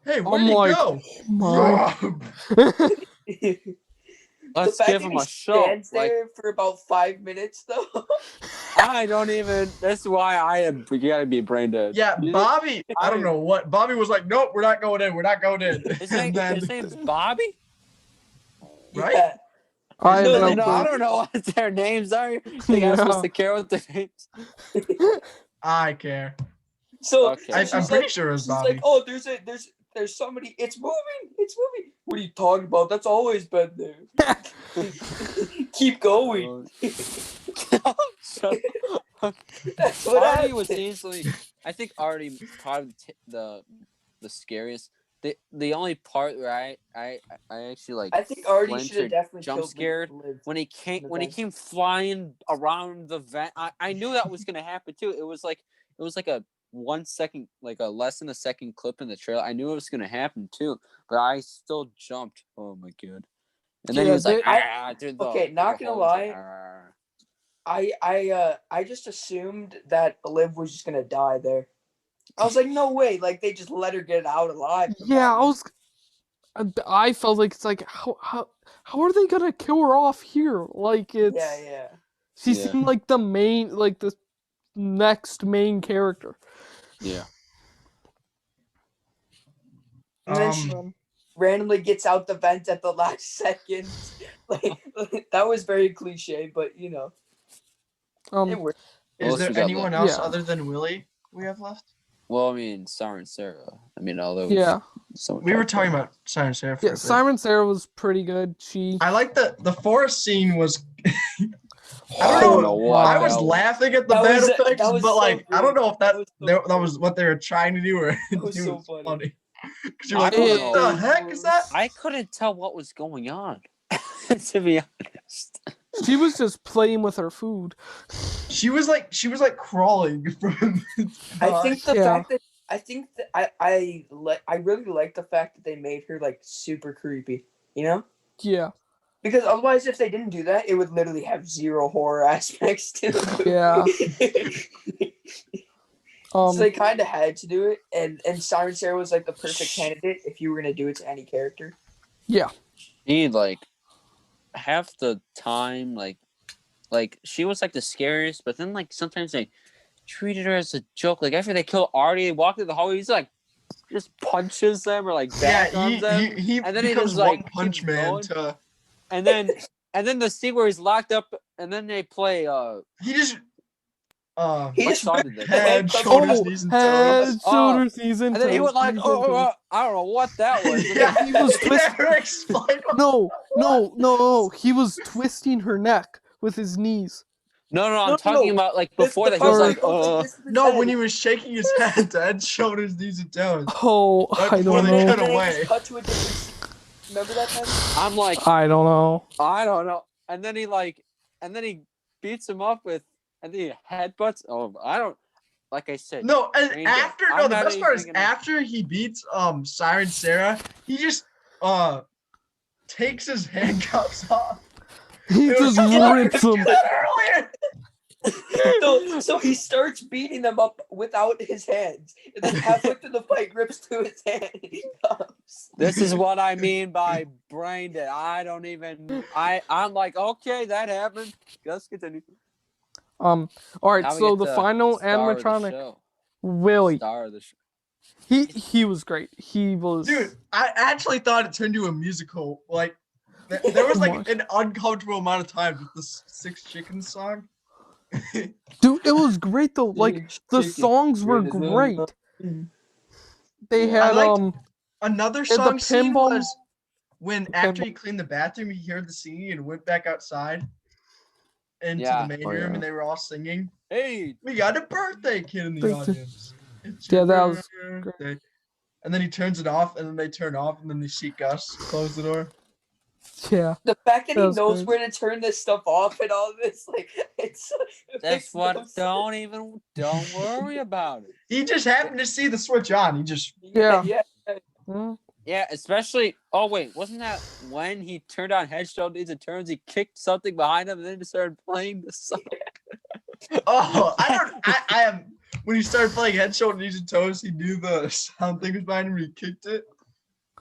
Hey, where'd I'm he like, go? My- Let's fact give that him he a show. stands Like, there for about 5 minutes, though. I don't even. That's why I am. We gotta be brain dead. Yeah, You- Bobby. I don't know what. Bobby was like, "Nope, we're not going in. We're not going in." His And then, name's Bobby. Right? Yeah. I have No, no they- I clue. don't know what their names are. They Yeah. got supposed to care what their names. I care. So Okay. I'm she's pretty like, sure it was she's Bobby. like, oh, there's somebody. It's moving. It's moving. What are you talking about? That's always been there. Keep going. Shut up. That's what Artie was happened. easily. I think Artie probably the scariest. The only part where I actually like. I think Artie flinched should have or definitely jump killed scared Liv. when he came the when he vent. came flying around the vent. I knew that was gonna happen too. It was like a 1 second, like a less than a second clip in the trailer. I knew it was gonna happen too, but I still jumped. Oh my god! And then he Yeah, was like, they- Okay, not gonna lie. "Arr." I just assumed that Liv was just gonna die there. I was like, no way! Like they just let her get out alive. Yeah, I felt like it's like how are they gonna kill her off here? Like it's Yeah. she Yeah. seemed like the main, like the next main character. Yeah. And then she randomly gets out the vent at the last second. Like that was very cliche, but you know, it worked. Is What else we there got anyone left? else Yeah. other than Willy we have left? Well, I mean, Sarah and Sarah. I mean, although Yeah, someone We were talked talking about Siren Sarah. For yeah. a bit. Siren Sarah was pretty good. She I like the forest scene was. I I don't don't know know. what I was that was. laughing at the That bad was- effects, that was but so like I don't great. know if That was so that was what they were trying to do, or That was it so was funny. funny. Because you're I like, don't what know. the heck is that? I couldn't tell what was going on, to be honest. she was just playing with her food. She was like crawling from. I think the Yeah. fact that I really like the fact that they made her like super creepy. You know. Yeah, Because otherwise, if they didn't do that, it would literally have zero horror aspects to the movie. Yeah. So they kind of had to do it, and Siren Sarah was like the perfect candidate if you were gonna do it to any character. yeah. She like half the time, like she was like the scariest, but then like sometimes they treated her as a joke. Like after they kill Artie, they walk through the hallway, he's like just punches them or like back arms them, he and then he becomes just like One Punch keeps Man going. to. and then the scene where he's locked up, and then they play He just. He what just song did they play? Head, shoulders, knees, and head, toes. shoulders, knees, and And then he toes, would like, knees and toes. I don't know what that was. And Yeah, then he was he twisting- never explained what- No. He was twisting her neck with his knees. no, I'm No, talking no. about like This- before the that. He was part like, where he goes this with his No, head. when he was shaking his head, shoulders, knees, and toes. Oh, Right I before don't they know. cut And then it away. just cut to a different scene. Remember that time? I'm like, I don't know. I don't know. And then he beats him up with, and then he headbutts. Oh, I don't. Like I said, No, and Brain dead. after I'm no, the not best part is even gonna- after he beats Siren Sarah, he just takes his handcuffs off. He It was just so- rips them. Earlier. So he starts beating them up without his hands, and then halfway through the fight, rips to his handcuffs. this is what I mean by brain dead. I don't even. I'm like, okay, that happened. Let's continue. All right. Now we So get the to final star of the animatronic, show. Willy. Star of the show. He was great. He was. Dude, I actually thought it turned into a musical. Like there was like What? an uncomfortable amount of time with the Six Chickens song. Dude, it was great though. Like the Chicken. songs were Great as well. great. They Yeah. had I liked- Another the song scene pinball- was when after he cleaned the bathroom, he heard the singing and went back outside into Yeah. the main Oh, room, yeah. and they were all singing. Hey, We got a birthday kid in the Birthday. audience. It's Yeah, your that was birthday. And then he turns it off, and then they turn off, and then they see Gus close the door. yeah. The fact that That he was knows great. where to turn this stuff off and all this, like, it that's makes no what. sense. Don't worry about it. He just happened to see the switch on. He just Yeah. yeah. Hmm? Yeah, especially. Oh wait, wasn't that when he turned on Head, Shoulders, and Turns? He kicked something behind him, and then he started playing the song. I am when he started playing Head, Shoulders, Knees, and Toes, he knew the sound thing was behind him. He kicked it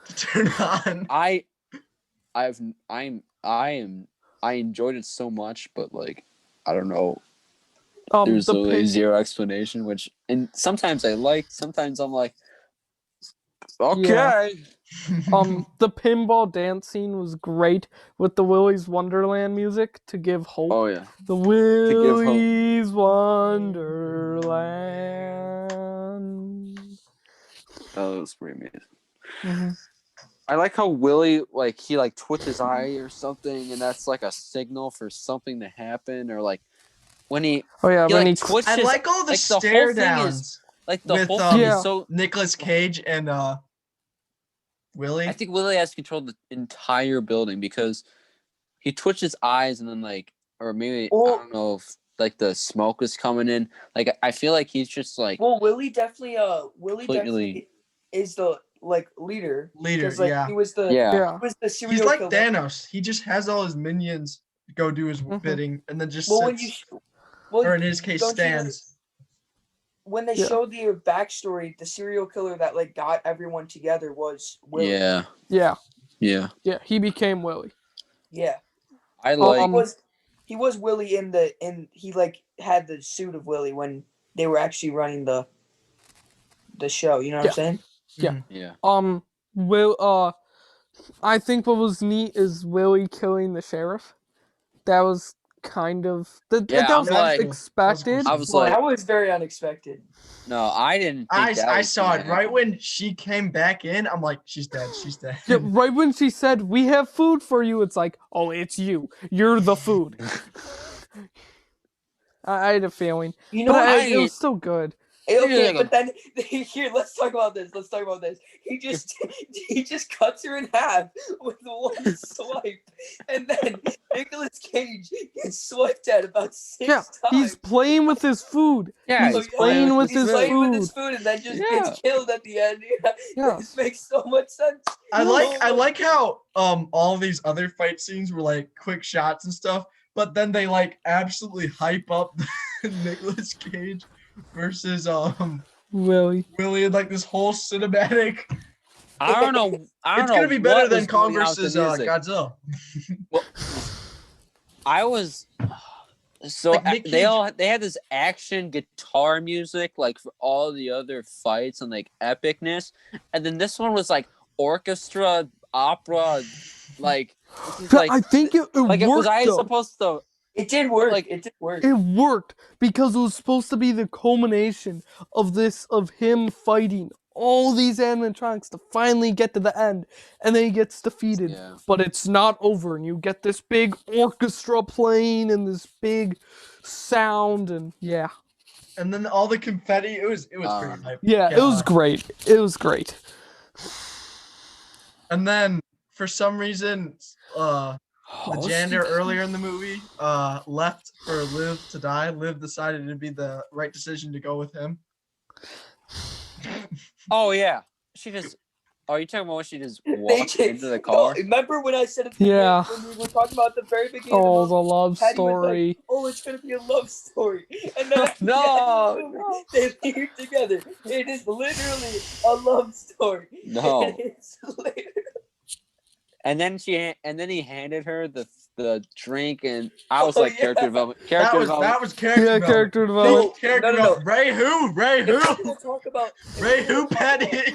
to turn on. I I enjoyed it so much, but like I don't know. There's The literally pig, zero explanation, and sometimes I like, sometimes I'm like, okay. the pinball dance scene was great with the Willy's Wonderland music to give hope. Oh yeah. The give hope. Willy's Wonderland. Oh, that was pretty amazing. Mm-hmm. I like how Willy, like, he like twitches his eye or something, and that's like a signal for something to happen, or like when he When like he twitches. I like all the like, the whole stare thing downs is like the with whole thing Yeah. is so. Nicolas Cage and Willy. I think Willy has control of the entire building because he twitches his eyes, and then like, or maybe I don't know if like the smoke is coming in. Like I feel like he's just like. Well, Willy definitely Completely- definitely is the like leader. Leader, 'Cause, like, yeah. He was the Yeah. he was the He's serial like killer. Thanos. He just has all his minions go do his Mhm. bidding, and then just Well, when sits, you well, or in his case, don't you know- stands. when they Yeah. showed the backstory, the serial killer that like got everyone together was Willy. Yeah. Yeah. Yeah. Yeah. He became Willy. Yeah. I like. He was Willy he like had the suit of Willy when they were actually running the show. You know what I'm saying? Yeah. Mhm. Yeah. I think what was neat is Willy killing the sheriff. That was kind of that was I'm like- expected. I was but- like- That was very unexpected. No, I didn't. Think that I was saw gonna it right happen. when she came back in. I'm like, she's dead. She's dead. yeah, right when she said, "We have food for you," it's like, "Oh, it's you. You're the food." I had a feeling, You know, but I- it was still good. okay, Yeah. but then here, let's talk about this. He just cuts her in half with one swipe, and then Nicolas Cage gets swiped at about 6 Yeah, times. he's playing with his food. Yeah, he's playing with He's his playing food. with his food, and then just Yeah. gets killed at the end. Yeah. This makes so much sense. I So like how all these other fight scenes were like quick shots and stuff, but then they like absolutely hype up Nicolas Cage versus Willy. Willy and like this whole cinematic. I don't know. I don't It's know. gonna be better what than was Kong going on with the versus music. Godzilla. Well, I was so Like, Nick they had this action guitar music like for all the other fights and like epicness, and then this one was like orchestra opera, like this is like I think it like worked. was I though. supposed to It did work. Like- It did work. It worked because it was supposed to be the culmination of him fighting all these animatronics to finally get to the end, and then he gets defeated. Yeah. But it's not over, and you get this big orchestra playing and this big sound, and yeah, And then all the confetti, it was pretty hype. yeah, it was great. It was great. And then for some reason, the janitor earlier in the movie left for Liv to die. Liv decided it'd be the right decision to go with him. Oh yeah, she just. Oh, you talking about when she just They walked did- into the No, car? remember when I said it? Yeah. When we were talking about the very beginning. Oh, of the love Patty was like, story. oh, it's gonna be a love story, and then at the No, end of the movie, they leave together. It is literally a love story. No. It's literally- And then he handed her the drink, and I was Oh, like, yeah. character development. That Character was development. character Yeah, development. character development. Character No. development. Ray who? Ray If we're who? gonna talk about Ray who, Patty?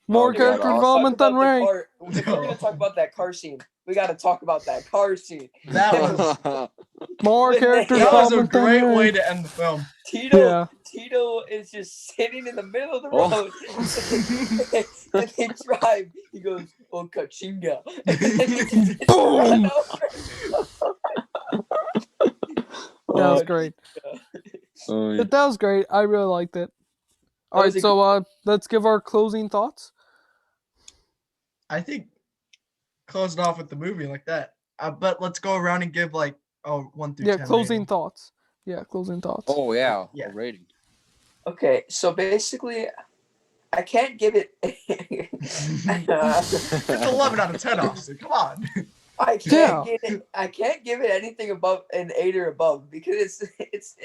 More Oh, God, character awesome. development than Ray. If we're gonna talk about that car scene, we gotta talk about that car scene. That was More When character they- that was a development than great Ray. way to end the film. Tito is just sitting in the middle of the Oh. road, and they drive. He goes, "Oh, kachinga!" Boom! That was Oh, great. oh, yeah. But that was great. I really liked it. All was right, a so let's give our closing thoughts. I think close it off with the movie like that. But let's go around and give like 1 through 10. Closing rating. thoughts. Yeah, closing thoughts. Oh yeah, Yeah. a rating. Okay, so basically, I can't give it. It's 11 out of 10, Austin. Come on. I can't I can't give it anything above an 8 or above because it's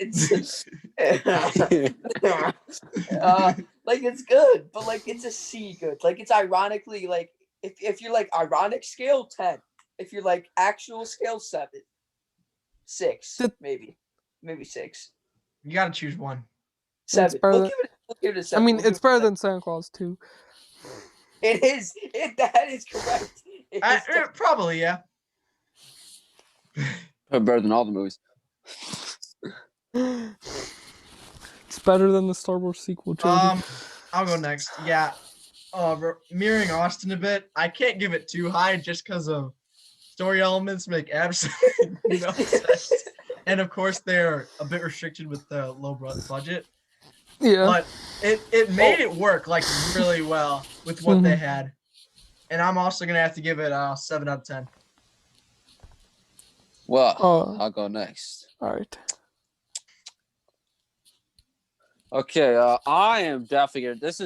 like it's good, but like it's a C good. Like it's ironically like if you're like ironic scale, 10. If you're like actual scale, 7. 6, maybe 6. You gotta choose one. 7. better We'll than- give it a I 7. mean, We'll give it's it a better 7. than Santa Claus 2. It is. That is correct. It is Probably, yeah. Better than all the movies. It's better than the Star Wars sequel trilogy. I'll go next. Yeah. Mirroring Austin a bit. I can't give it too high just because of story elements make absolutely no sense. And of course, they're a bit restricted with the low budget. Yeah. But it made it work like really well with what they had. And I'm also gonna have to give it a 7 out of 10. Well, I'll go next. All right. Okay, I am definitely gonna. This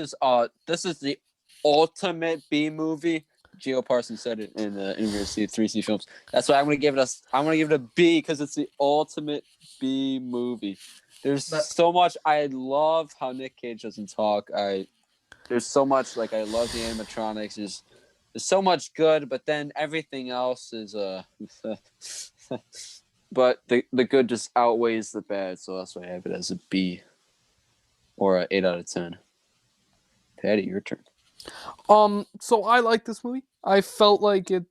is the ultimate B movie. Gio Parsons said it in the interview with 3C Films. That's why I'm gonna give it a B because it's the ultimate B movie. There's so much. I love how Nick Cage doesn't talk. There's so much, like, I love the animatronics. There's so much good, but then everything else is but the good just outweighs the bad, so that's why I have it as a B or an 8 out of 10. Patty, your turn. So I like this movie. I felt like it.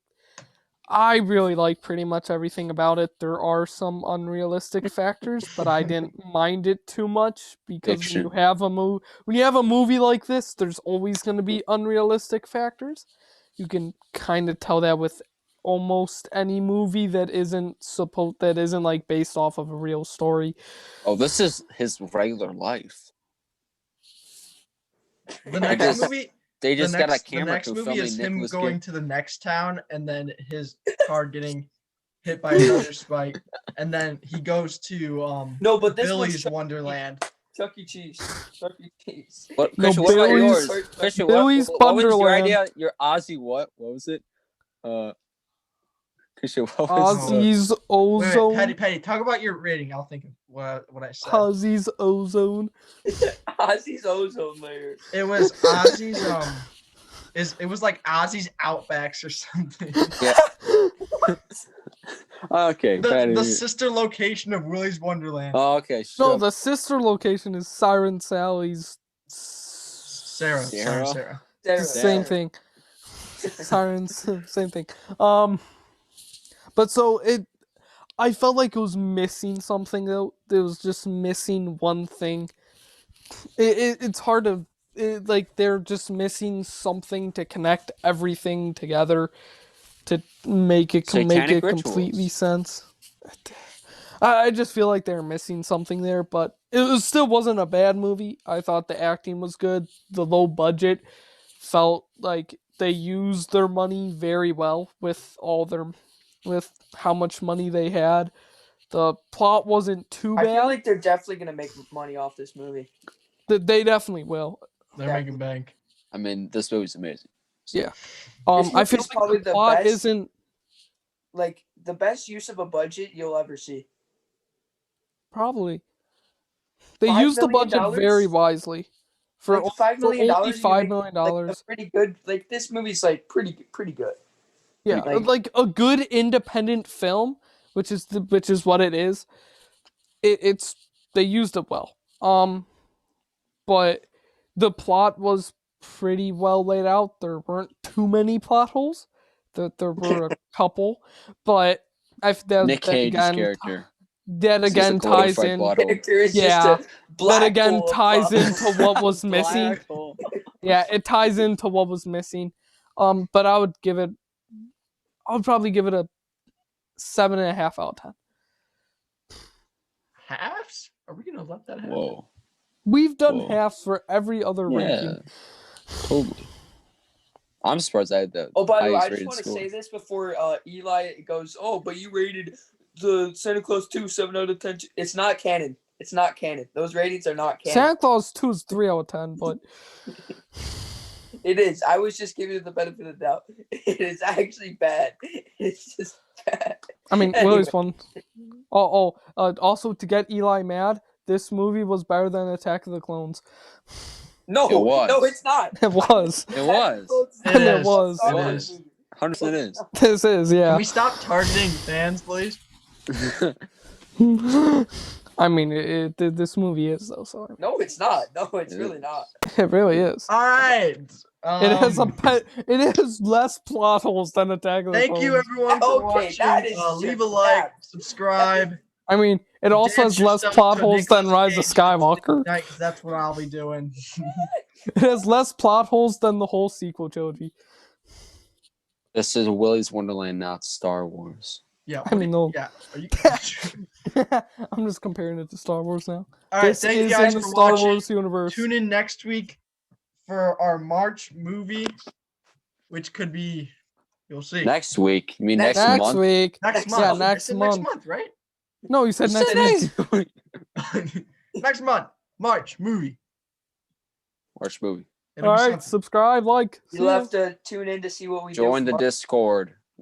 I really like pretty much everything about it. There are some unrealistic factors, but I didn't mind it too much because Fiction. when you have a movie like this, there's always going to be unrealistic factors. You can kind of tell that with almost any movie that isn't like based off of a real story. Oh, this is his regular life. The next movie. They just got a camera The next crew movie filming is him Nicolas going Cage. to the next town and then his car getting hit by another spike, and then he goes to No, but this Billy's was Wonderland. Chuck E. Cheese. Chuck E. Cheese. What, No, Christian, what about Billy's- yours? Christian, Billy's what was your Wonderland. idea? Your Ozzy what? What was it? Christian, what was Ozzy's Ozone. Wait, Patty, talk about your rating. I'll think of what I said. Ozzy's Ozone. Ozzy's ozone layer. It was Ozzy's it was like Ozzy's Outbacks or something. Yeah. Okay, Patty. The sister location of Willy's Wonderland. Oh, okay. No, the sister location is Siren Sally's. Sarah. Sarah. Same thing. Sirens, same thing. But so I felt like it was missing something though. It was just missing one thing. It's hard to like they're just missing something to connect everything together to make it Satanic completely rituals. sense. I just feel like they're missing something there, but still wasn't a bad movie. I thought the acting was good. The low budget felt like they used their money very well with how much money they had. The plot wasn't too I bad. feel like they're definitely gonna make money off this movie. They definitely will. They're making bank. I mean, this movie's amazing. Yeah. This I feel movie's like probably the the plot best- isn't Like the best use of a budget you'll ever see. probably. They $5 used the million? budget very wisely. For Like $5 million, only you $5 make, million like, a pretty good. Like this movie's like pretty good. Yeah, like a good independent film, which is what it is. It's they used it well. But the plot was pretty well laid out. There weren't too many plot holes. There were a couple, but Nick Cage's character. That It's just again a ties glorified in. plot hole. Character is Yeah, just a black that again hole of ties plot. into what was missing. Black hole. Yeah, it ties into what was missing. But I would probably give it a 7.5 out of 10. Halves? Are we gonna let that happen? Whoa. We've done Whoa. halves for every other Yeah. ranking. Totally. I'm surprised I had that. Oh, by the way, I highest just rated want to score. say this before Eli goes. Oh, but you rated the Santa Claus 2 7 out of 10. It's not canon. It's not canon. Those ratings are not canon. Santa Claus 2 is 3 out of 10, but It is. I was just giving you the benefit of the doubt. It is actually bad. It's just bad. I mean, Anyway. Willie's one. Also to get Eli mad, this movie was better than Attack of the Clones. No, It was. no, it's not. It was. It was. It And it is. was. It It was. is. 100% is. This is, Can yeah. we stop targeting fans, please? I mean, this movie is though, so No, it's not. No, it's It really is. not. it really is. All right. It has it has less plot holes than Attack of the Thank you, Clones. everyone, for Okay, that watching. is Leave a just like, bad. subscribe. I mean, it also Dance has less yourself plot to holes than Nicolas Rise of Cage Skywalker. tonight, 'cause that's what I'll be doing. It has less plot holes than the whole sequel trilogy. This is Willy's Wonderland, not Star Wars. Yeah. I mean, no. Yeah. Are you? I'm just comparing it to Star Wars now. All right. This Thank you is guys in the for Star watching. Wars universe. Tune in next week for our March movie, which could be, you'll see. Next week? You mean Next next, Next month? week. Next Yeah, month. I next said month. Next month, right? No, you said You next said week. next week. Next month, March movie. March movie. It'll All be right, something. subscribe, like. See You'll ya. have to tune in to see what we do. Join for the March. Discord.